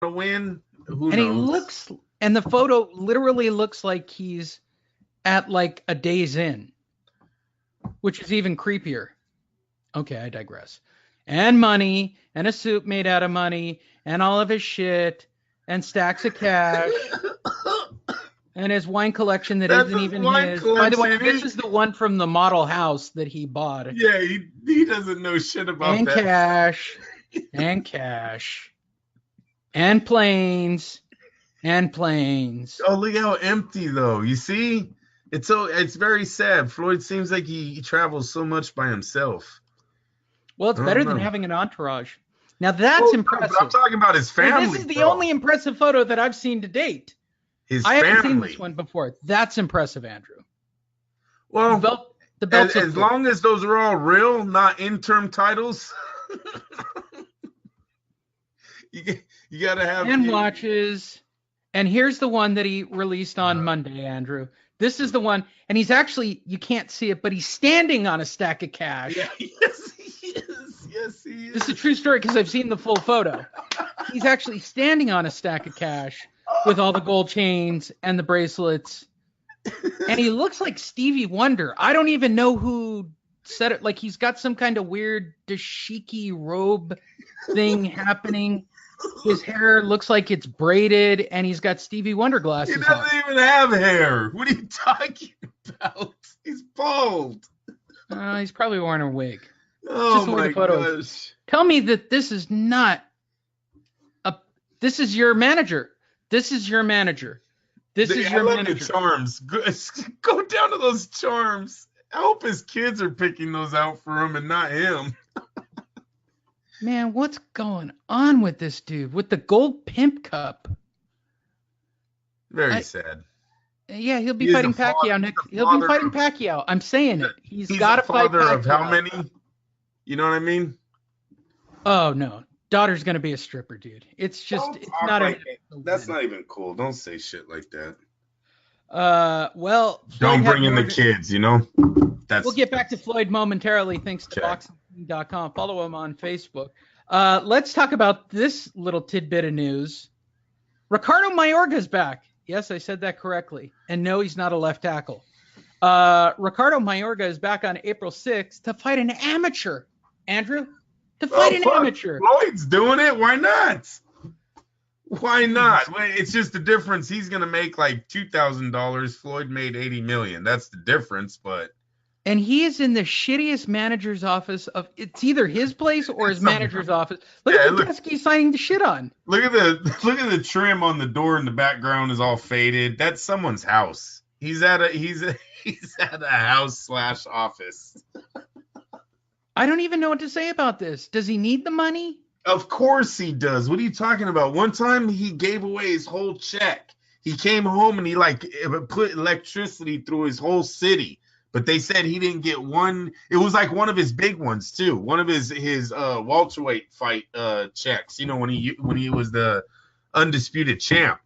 to win. Who And knows? and the photo literally looks like he's at like a Days Inn, which is even creepier. Okay, I digress. And money, and a suit made out of money, and all of his shit, and stacks of cash, and his wine collection that That's isn't his even wine his. By the way, collection. this is the one from the model house that he bought. Yeah, he doesn't know shit about And that. cash, and cash, and planes, and planes. Oh, look how empty though. You see, it's very sad. Floyd seems like he travels so much by himself. Well, it's I don't better than know. having an entourage. Now that's Well, no, but I'm impressive. talking about his And this family, is the bro. only impressive photo that I've seen to date. His I haven't seen this family. one before. That's impressive, Andrew. Well, The belts look as good. long as those are all real, not interim titles, you gotta have And watches. And here's the one that he released on Monday, Andrew. This is the one, and he's actually, you can't see it, but he's standing on a stack of cash. Yeah, yes, he is. Yes, he is. This is a true story because I've seen the full photo. He's actually standing on a stack of cash with all the gold chains and the bracelets. And he looks like Stevie Wonder. I don't even know who said it. Like he's got some kind of weird dashiki robe thing happening. His hair looks like it's braided, and he's got Stevie Wonder glasses He doesn't on. even have hair. What are you talking about? He's bald. He's probably wearing a wig. Oh Just the way my the photo is. gosh. Tell me that this is not this is your manager. This is your manager. This is your I love manager. the charms. Go down to those charms. I hope his kids are picking those out for him and not him. Man, what's going on with this dude? With the gold pimp cup. Very sad. Yeah, he'll be He is fighting a father- Pacquiao he's next. a He'll be father fighting of- Pacquiao. I'm saying it. He's got to a fight father Pacquiao. of how many? You know what I mean? Oh no, daughter's gonna be a stripper, dude. It's just Don't it's talk not like a. that. That's not even cool. Don't say shit like that. Well, Don't Floyd bring had in the more- kids, you know? We'll get back to Floyd momentarily, thanks to Okay. boxing.com. Follow him on Facebook. Let's talk about this little tidbit of news. Ricardo Mayorga's back. Yes, I said that correctly. And no, he's not a left tackle. Ricardo Mayorga is back on April 6th to fight an amateur. Andrew? To fight an amateur. Floyd's doing it. Why not? Why not? It's just the difference. He's going to make like $2,000. Floyd made $80 million. That's the difference, but. And he is in the shittiest manager's office of it's either his place or his manager's office. Look at the desk he's signing the shit on. Look at the trim on the door in the background is all faded. That's someone's house. He's at a house / office. I don't even know what to say about this. Does he need the money? Of course he does. What are you talking about? One time he gave away his whole check. He came home and he put electricity through his whole city. But they said he didn't get one. It was like one of his big ones too. One of his welterweight fight checks. You know, when he was the undisputed champ.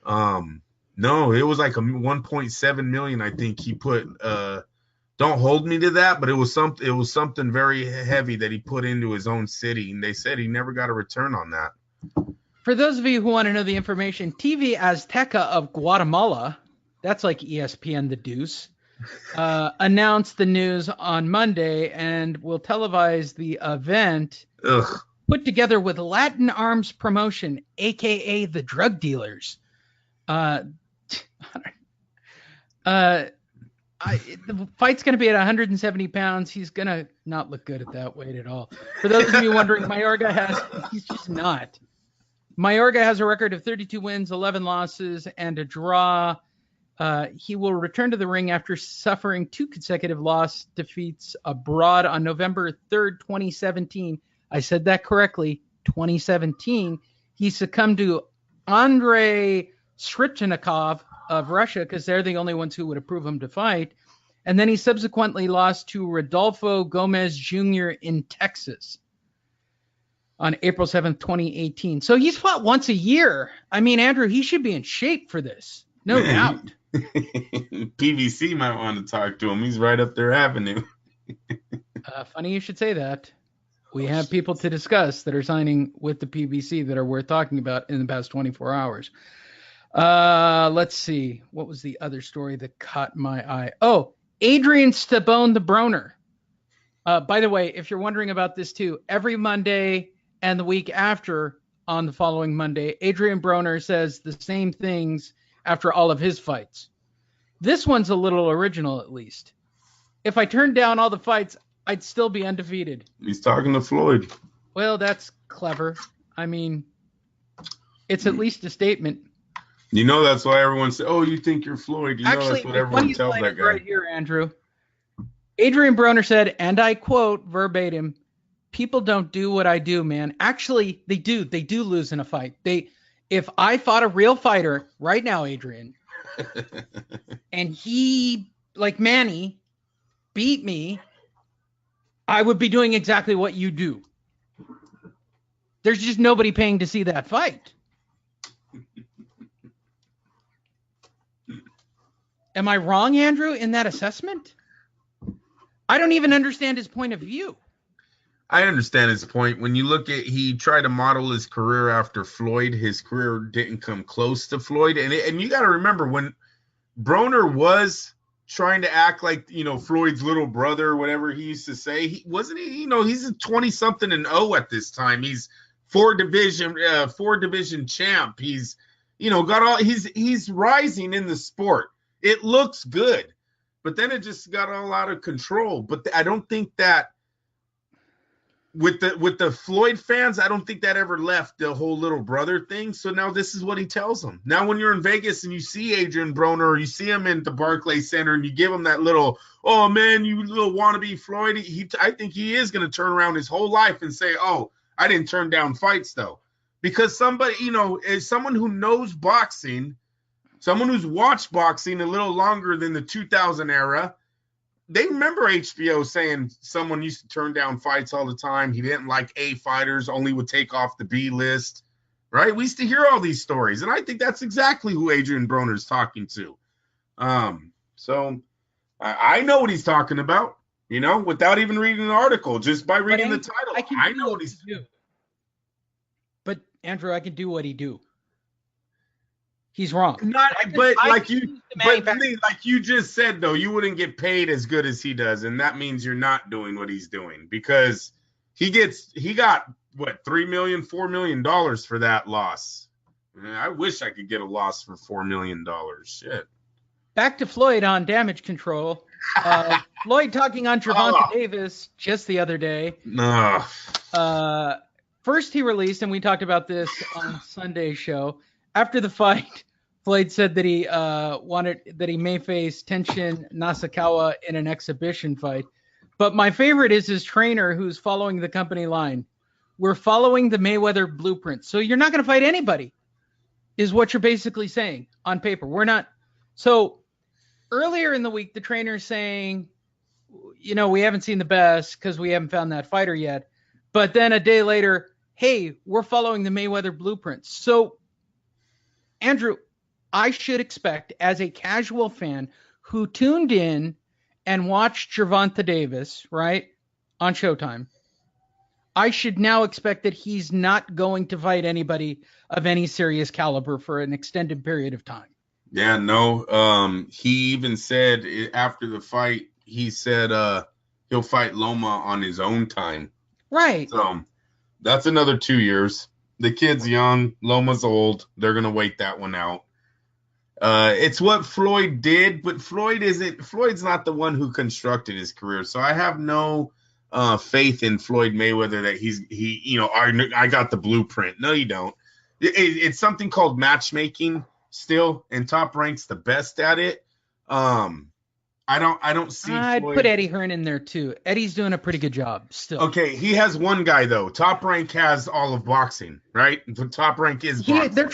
No, it was like a 1.7 million. I think he put. Don't hold me to that, but it was something very heavy that he put into his own city, and they said he never got a return on that. For those of you who want to know the information, TV Azteca of Guatemala, that's like ESPN The Deuce, announced the news on Monday and will televise the event put together with Latin Arms Promotion, a.k.a. the drug dealers. The fight's going to be at 170 pounds. He's going to not look good at that weight at all. For those of you wondering, he's just not. Mayorga has a record of 32 wins, 11 losses, and a draw. He will return to the ring after suffering 2 consecutive loss defeats abroad on November 3rd, 2017. I said that correctly, 2017. He succumbed to Andrei Srychnikov of Russia because they're the only ones who would approve him to fight. And then he subsequently lost to Rodolfo Gomez Jr. in Texas on April 7th, 2018. So he's fought once a year. I mean, Andrew, he should be in shape for this. No doubt. PVC might want to talk to him. He's right up their avenue. Funny you should say that. We have people to discuss that are signing with the PBC that are worth talking about in the past 24 hours. Let's see. What was the other story that caught my eye? Oh, Adrian Stabone the Broner. By the way, if you're wondering about this too, every Monday and the week after on the following Monday, Adrian Broner says the same things after all of his fights. This one's a little original, at least. If I turned down all the fights, I'd still be undefeated. He's talking to Floyd. Well, that's clever. I mean, it's at least a statement. You know that's why everyone said, "Oh, you think you're Floyd?" You know that's what everyone tells that guy. Right here, Andrew. Adrian Broner said, and I quote verbatim, "People don't do what I do, man. Actually, they do. They do lose in a fight. If I fought a real fighter right now, Adrian, and he, like Manny, beat me, I would be doing exactly what you do. There's just nobody paying to see that fight." Am I wrong, Andrew, in that assessment? I don't even understand his point of view. I understand his point. When you look at, he tried to model his career after Floyd. His career didn't come close to Floyd. And you got to remember, when Broner was trying to act like, Floyd's little brother, whatever he used to say, he's a 20-something and 0 at this time. He's four division champ. He's, he's rising in the sport. It looks good, but then it just got all out of control. But I don't think that with the Floyd fans, I don't think that ever left the whole little brother thing. So now this is what he tells them. Now when you're in Vegas and you see Adrian Broner, or you see him in the Barclays Center, and you give him that little, "Oh man, you little wannabe Floyd," I think he is going to turn around his whole life and say, "Oh, I didn't turn down fights though," because somebody, as someone who knows boxing, someone who's watched boxing a little longer than the 2000 era, they remember HBO saying someone used to turn down fights all the time. He didn't like A fighters, only would take off the B list, right? We used to hear all these stories, and I think that's exactly who Adrian Broner is talking to. So I know what he's talking about, without even reading the article, just by reading the title. I know what he's doing. But Andrew, I can do what he do. He's wrong. Like you just said, though, you wouldn't get paid as good as he does, and that means you're not doing what he's doing, because he got what, $3 million, $4 million for that loss. I wish I could get a loss for $4 million. Shit. Back to Floyd on damage control. Floyd talking on Gervonta Davis just the other day. No. First he released, and we talked about this on Sunday's show, after the fight, Floyd said that he may face Tenshin Nasukawa in an exhibition fight. But my favorite is his trainer, who's following the company line. "We're following the Mayweather blueprint. So you're not going to fight anybody," is what you're basically saying on paper. We're not. So earlier in the week, the trainer's saying, we haven't seen the best because we haven't found that fighter yet. But then a day later, hey, we're following the Mayweather blueprint. So Andrew, I should expect, as a casual fan who tuned in and watched Gervonta Davis, right, on Showtime, I should now expect that he's not going to fight anybody of any serious caliber for an extended period of time. Yeah, no. He even said after the fight, he said he'll fight Loma on his own time. Right. So that's another 2 years. The kid's young, Loma's old. They're gonna wait that one out. It's what Floyd did, but Floyd's not the one who constructed his career. So I have no faith in Floyd Mayweather that I got the blueprint. No, you don't. It's something called matchmaking still, and Top Rank's the best at it. I don't see I'd Floyd. Put Eddie Hearn in there too. Eddie's doing a pretty good job still. Okay, he has one guy though. Top Rank has all of boxing, right? Top Rank is boxing. They're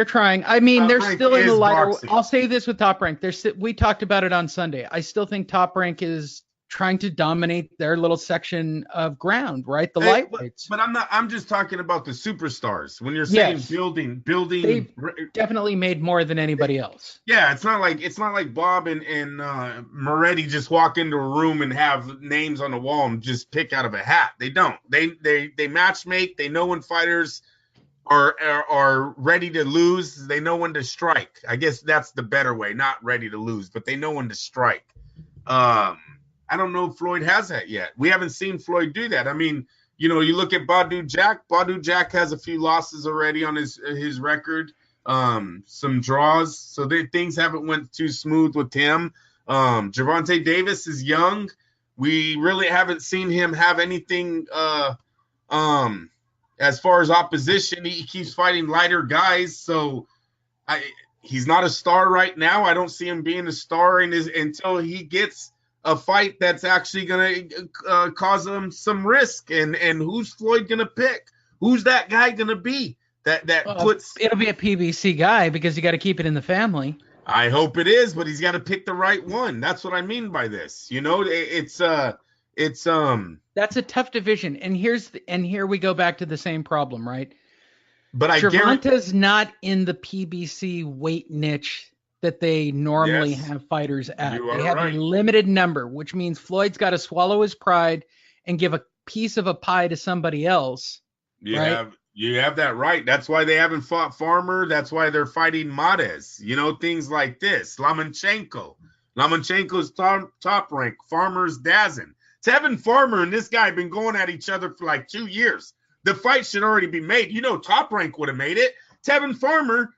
trying. I mean, Top they're Rank still in the lighter. boxing. I'll say this with Top Rank. We talked about it on Sunday. I still think Top Rank is trying to dominate their little section of ground, right? The Hey, lightweights. but I'm just talking about the superstars. When you're saying Yes, building, they've definitely made more than anybody else. yeah, it's not like Bob and Moretti just walk into a room and have names on the wall and just pick out of a hat. They don't. They match make. They know when fighters are ready to lose. They know when to strike. I guess that's the better way. Not ready to lose, but they know when to strike. I don't know if Floyd has that yet. We haven't seen Floyd do that. I mean, you look at Badu Jack. Badu Jack has a few losses already on his record. Some draws, so things haven't went too smooth with him. Gervonta Davis is young. We really haven't seen him have anything as far as opposition. He keeps fighting lighter guys, so he's not a star right now. I don't see him being a star until he gets a fight that's actually going to cause him some risk. And who's Floyd going to pick? Who's that guy going to be? It'll be a PBC guy because you got to keep it in the family. I hope it is, but he's got to pick the right one. That's what I mean by this. It's that's a tough division. And here we go back to the same problem, right? But Gervonta's not in the PBC weight niche that they normally have fighters at. They have a limited number, which means Floyd's got to swallow his pride and give a piece of a pie to somebody else. You have that right. That's why they haven't fought Farmer. That's why they're fighting Mades. Things like this. Lomachenko's top rank. Farmer's Dazin. Tevin Farmer and this guy have been going at each other for like 2 years. The fight should already be made. Top rank would have made it. Tevin Farmer,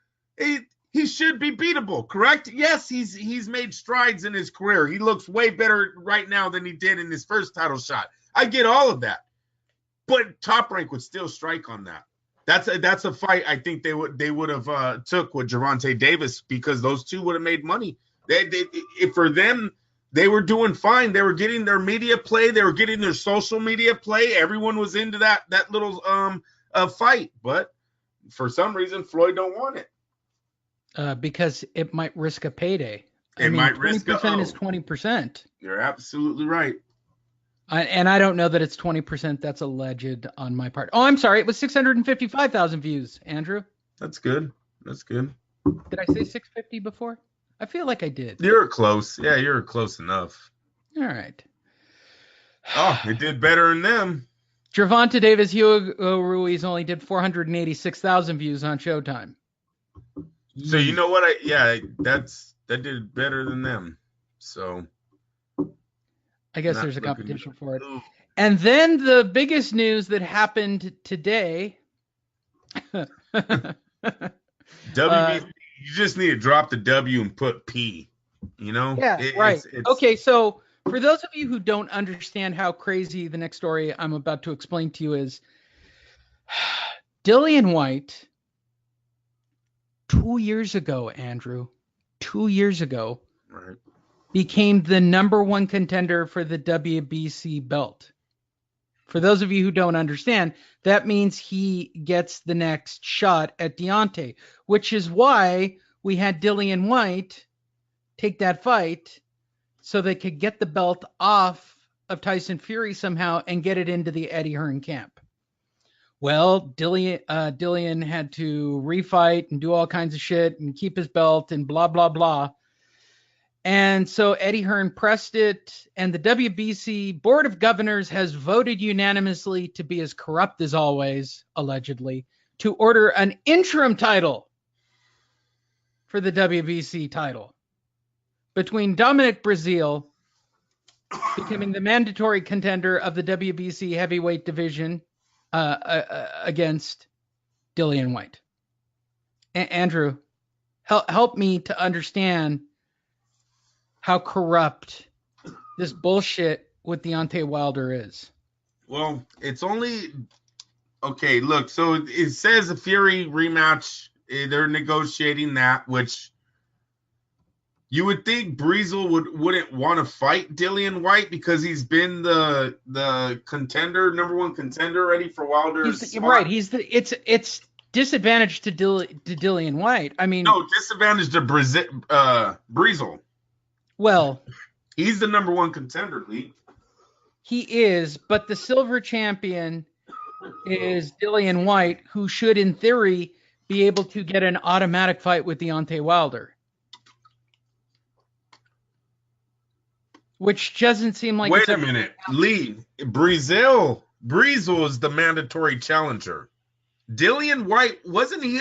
he should be beatable, correct? Yes, he's made strides in his career. He looks way better right now than he did in his first title shot. I get all of that. But Top Rank would still strike on that. That's a fight I think they would have took with Gervonta Davis because those two would have made money. For them, they were doing fine. They were getting their media play. They were getting their social media play. Everyone was into that little fight. But for some reason, Floyd don't want it. Because it might risk a payday. It might risk 20% is 20%. You're absolutely right. And I don't know that it's 20%. That's alleged on my part. Oh, I'm sorry. It was 655,000 views, Andrew. That's good. Did I say 650 before? I feel like I did. You're close. Yeah, you're close enough. All right. Oh, it did better than them. Gervonta Davis, Hugo Ruiz only did 486,000 views on Showtime. So you know what? That did better than them. So I guess there's a competition for it. And then the biggest news that happened today. WBC, you just need to drop the W and put P. Yeah, right. Okay, so for those of you who don't understand how crazy the next story I'm about to explain to you is, Dillian White, 2 years ago, Andrew, 2 years ago, right, became the number one contender for the WBC belt. For those of you who don't understand, that means he gets the next shot at Deontay, which is why we had Dillian White take that fight so they could get the belt off of Tyson Fury somehow and get it into the Eddie Hearn camp. Well, Dillian had to refight and do all kinds of shit and keep his belt and blah, blah, blah. And so Eddie Hearn pressed it, and the WBC Board of Governors has voted unanimously to be as corrupt as always, allegedly, to order an interim title for the WBC title between Dominic Breazeale becoming the mandatory contender of the WBC heavyweight division against Dillian White. Andrew, help me to understand how corrupt this bullshit with DeontayWIlder is. Well, it's only okay. Look, so it says a Fury rematch. They're negotiating that, which you would think Breazeale wouldn't want to fight Dillian White because he's been the contender, number one contender already for Wilder's. Right. It's disadvantage to Dillian White. I mean, no disadvantage to Breazeale. Well, he's the number one contender, Lee. He is, but the silver champion is Dillian White, who should, in theory, be able to get an automatic fight with Deontay Wilder. Which doesn't seem like Wait a minute. Lee, Breezel is the mandatory challenger. Dillian White, wasn't he